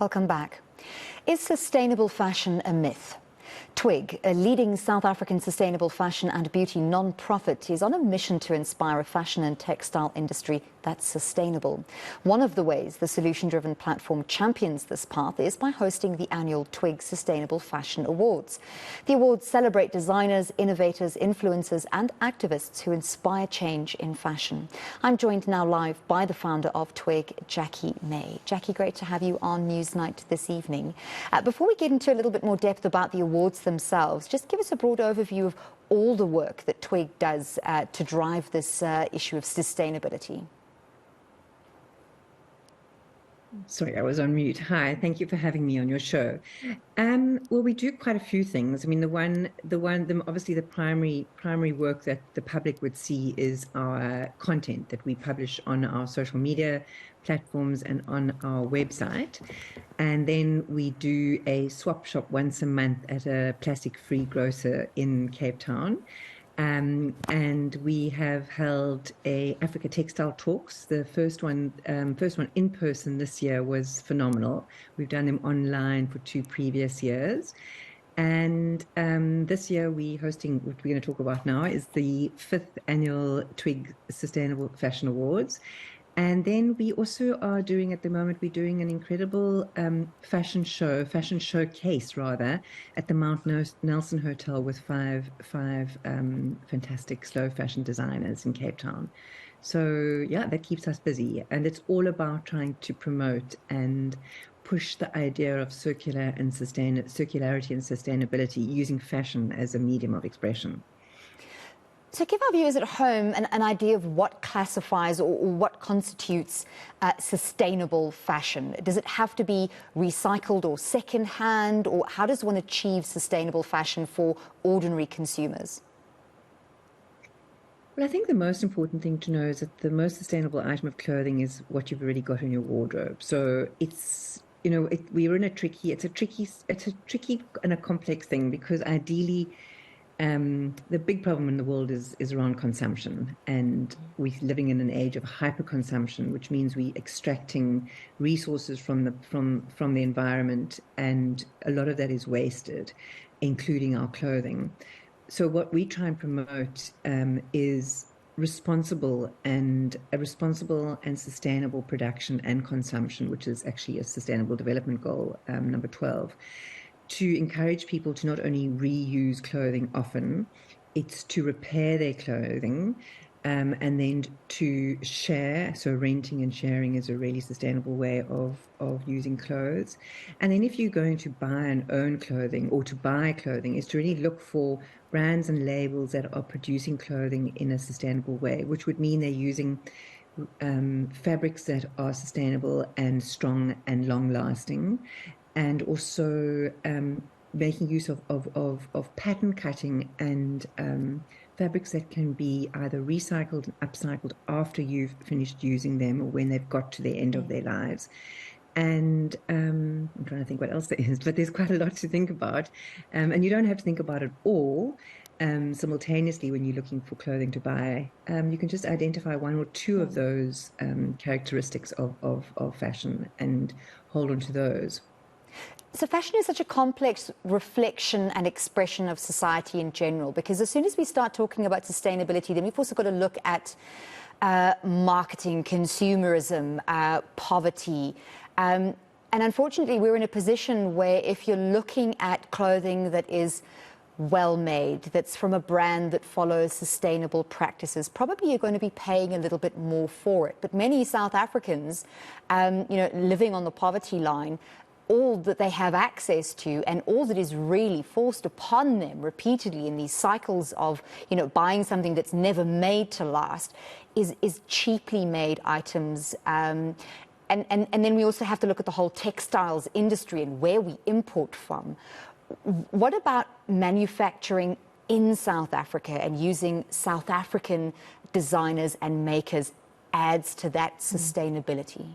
Welcome back. Is sustainable fashion a myth? Twig, a leading South African sustainable fashion and beauty non-profit, is on a mission to inspire a fashion and textile industry that's sustainable. One of the ways the solution-driven platform champions this path is by hosting the annual Twig Sustainable Fashion Awards. The awards celebrate designers, innovators, influencers and activists who inspire change in fashion. I'm joined now live by the founder of Twig, Jackie May. Jackie, great to have you on Newsnight this evening. Before we get into a little bit more depth about the awards themselves, just give us a broad overview of all the work that Twig does to drive this issue of sustainability. Sorry, I was on mute. Hi, thank you for having me on your show. Well, we do quite a few things. I mean, obviously the primary work that the public would see is our content that we publish on our social media platforms and on our website. And then we do a swap shop once a month at a plastic-free grocer in Cape Town. And we have held a Africa Textile Talks. The first one in person this year was phenomenal. We've done them online for 2 previous years. And this year we're hosting, what we're going to talk about now, is the 5th annual Twig Sustainable Fashion Awards. And then we also are doing, at the moment, we're doing an incredible fashion showcase rather, at the Mount Nelson Hotel with five fantastic slow fashion designers in Cape Town. So yeah, that keeps us busy. And it's all about trying to promote and push the idea of circularity and sustainability using fashion as a medium of expression. So give our viewers at home an idea of what classifies or what constitutes sustainable fashion. Does it have to be recycled or second-hand, or how does one achieve sustainable fashion for ordinary consumers? Well, I think the most important thing to know is that the most sustainable item of clothing is what you've already got in your wardrobe. So it's, you know, it's a tricky and a complex thing, because ideally, the big problem in the world is around consumption, and we're living in an age of hyperconsumption, which means we're extracting resources from the environment, and a lot of that is wasted, including our clothing. So what we try and promote is responsible and sustainable production and consumption, which is actually a Sustainable Development Goal number 12. To encourage people to not only reuse clothing often, it's to repair their clothing, and then to share. So renting and sharing is a really sustainable way of using clothes. And then if you're going to buy and own clothing, or to buy clothing, is to really look for brands and labels that are producing clothing in a sustainable way, which would mean they're using fabrics that are sustainable and strong and long-lasting, and also making use of pattern cutting and fabrics that can be either recycled and upcycled after you've finished using them, or when they've got to the end of their lives. And I'm trying to think what else there is, but there's quite a lot to think about. And you don't have to think about it all simultaneously when you're looking for clothing to buy. You can just identify 1 or 2 of those characteristics of fashion and hold on to those. So fashion is such a complex reflection and expression of society in general, because as soon as we start talking about sustainability, then we've also got to look at marketing, consumerism, poverty. And unfortunately, we're in a position where if you're looking at clothing that is well made, that's from a brand that follows sustainable practices, probably you're going to be paying a little bit more for it. But many South Africans, living on the poverty line, all that they have access to and all that is really forced upon them repeatedly in these cycles of, buying something that's never made to last is cheaply made items. And then we also have to look at the whole textiles industry and where we import from. What about manufacturing in South Africa and using South African designers and makers adds to that sustainability?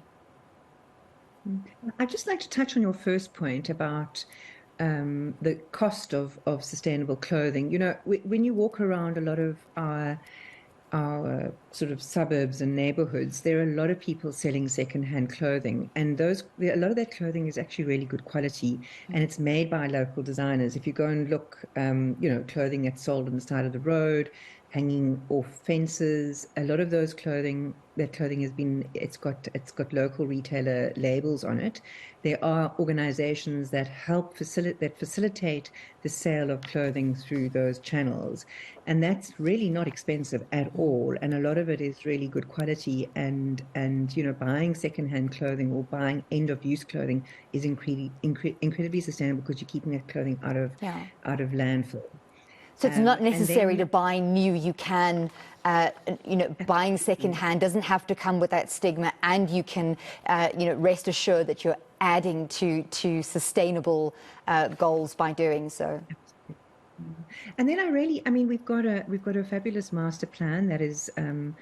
I'd just like to touch on your first point about the cost of sustainable clothing. When you walk around a lot of our our sort of suburbs and neighborhoods, there are a lot of people selling secondhand clothing, and a lot of that clothing is actually really good quality, and it's made by local designers. If you go and look, clothing that's sold on the side of the road, hanging off fences, a lot of that clothing it's got local retailer labels on it. There are organizations that facilitate the sale of clothing through those channels. And that's really not expensive at all. And a lot of it is really good quality. And buying secondhand clothing or buying end-of-use clothing is incredibly sustainable because you're keeping that clothing out of landfill. So it's not And necessary then to buy new. You can, buying secondhand doesn't have to come with that stigma, and you can, rest assured that you're adding to sustainable goals by doing so. And then we've got a fabulous master plan that is a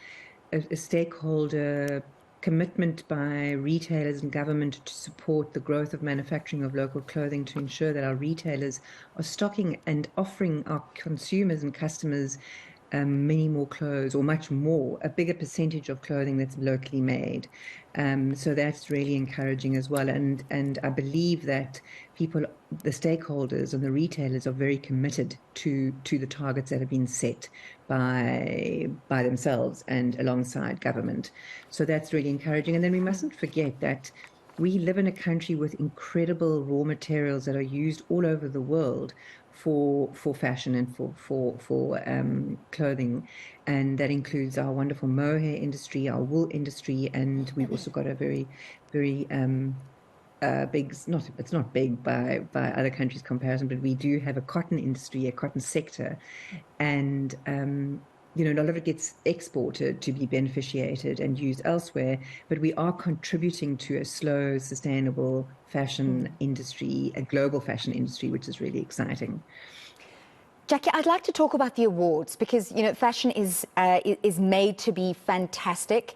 stakeholder commitment by retailers and government to support the growth of manufacturing of local clothing, to ensure that our retailers are stocking and offering our consumers and customers many more clothes, or much more, a bigger percentage of clothing that's locally made. So that's really encouraging as well. And I believe that the stakeholders and the retailers are very committed to the targets that have been set by themselves and alongside government. So that's really encouraging. And then we mustn't forget that we live in a country with incredible raw materials that are used all over the world for fashion and for clothing, and that includes our wonderful mohair industry, our wool industry, and we've also got a very big, it's not big by other countries' comparison, but we do have a cotton industry, a cotton sector, and a lot of it gets exported to be beneficiated and used elsewhere, but we are contributing to a slow, sustainable fashion industry, a global fashion industry, which is really exciting. Jackie, I'd like to talk about the awards because, fashion is made to be fantastic.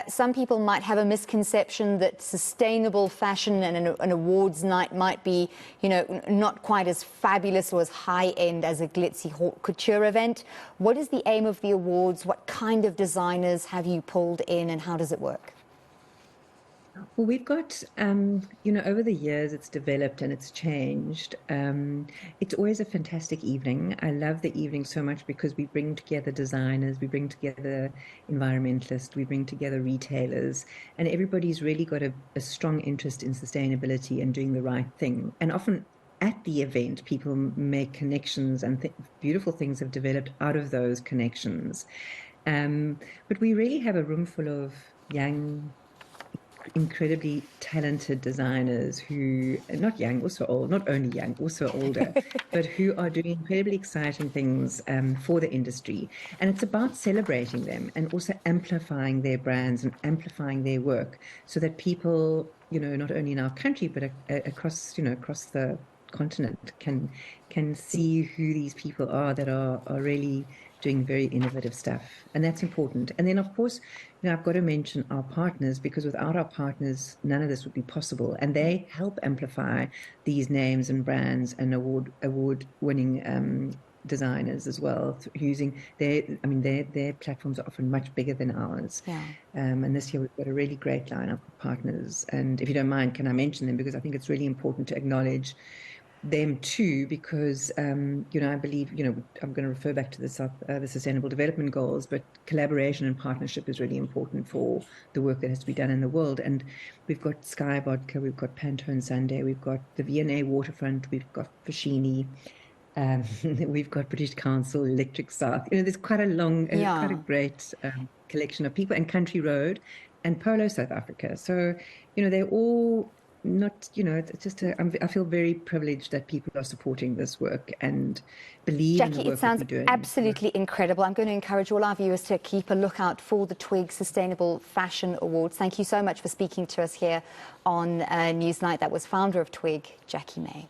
Some people might have a misconception that sustainable fashion and an awards night might be, not quite as fabulous or as high-end as a glitzy haute couture event. What is the aim of the awards? What kind of designers have you pulled in, and how does it work? Well, we've got, over the years it's developed and it's changed. It's always a fantastic evening. I love the evening so much because we bring together designers, we bring together environmentalists, we bring together retailers, and everybody's really got a strong interest in sustainability and doing the right thing. And often at the event, people make connections, and beautiful things have developed out of those connections. But we really have a room full of young, incredibly talented designers who are not young, also old, not only young, also older, but who are doing incredibly exciting things for the industry. And it's about celebrating them and also amplifying their brands and amplifying their work so that people, not only in our country, but across the continent can see who these people are that are really doing very innovative stuff. And that's important. And then, of course, I've got to mention our partners, because without our partners, none of this would be possible. And they help amplify these names and brands and award-winning designers as well, using their platforms are often much bigger than ours. Yeah. And this year we've got a really great lineup of partners. And if you don't mind, can I mention them? Because I think it's really important to acknowledge them too, because I believe I'm going to refer back to the Sustainable Development Goals, but collaboration and partnership is really important for the work that has to be done in the world. And we've got Sky Vodka, we've got Pantone Sunday, we've got the V&A Waterfront, we've got Foschini, we've got British Council, Electric South. There's quite a great collection of people, and Country Road and Polo South Africa. So they're all not, it's just I feel very privileged that people are supporting this work and believe in the work that we're doing. Jackie, it sounds absolutely incredible. I'm going to encourage all our viewers to keep a lookout for the Twig Sustainable Fashion Awards. Thank you so much for speaking to us here on Newsnight. That was founder of Twig, Jackie May.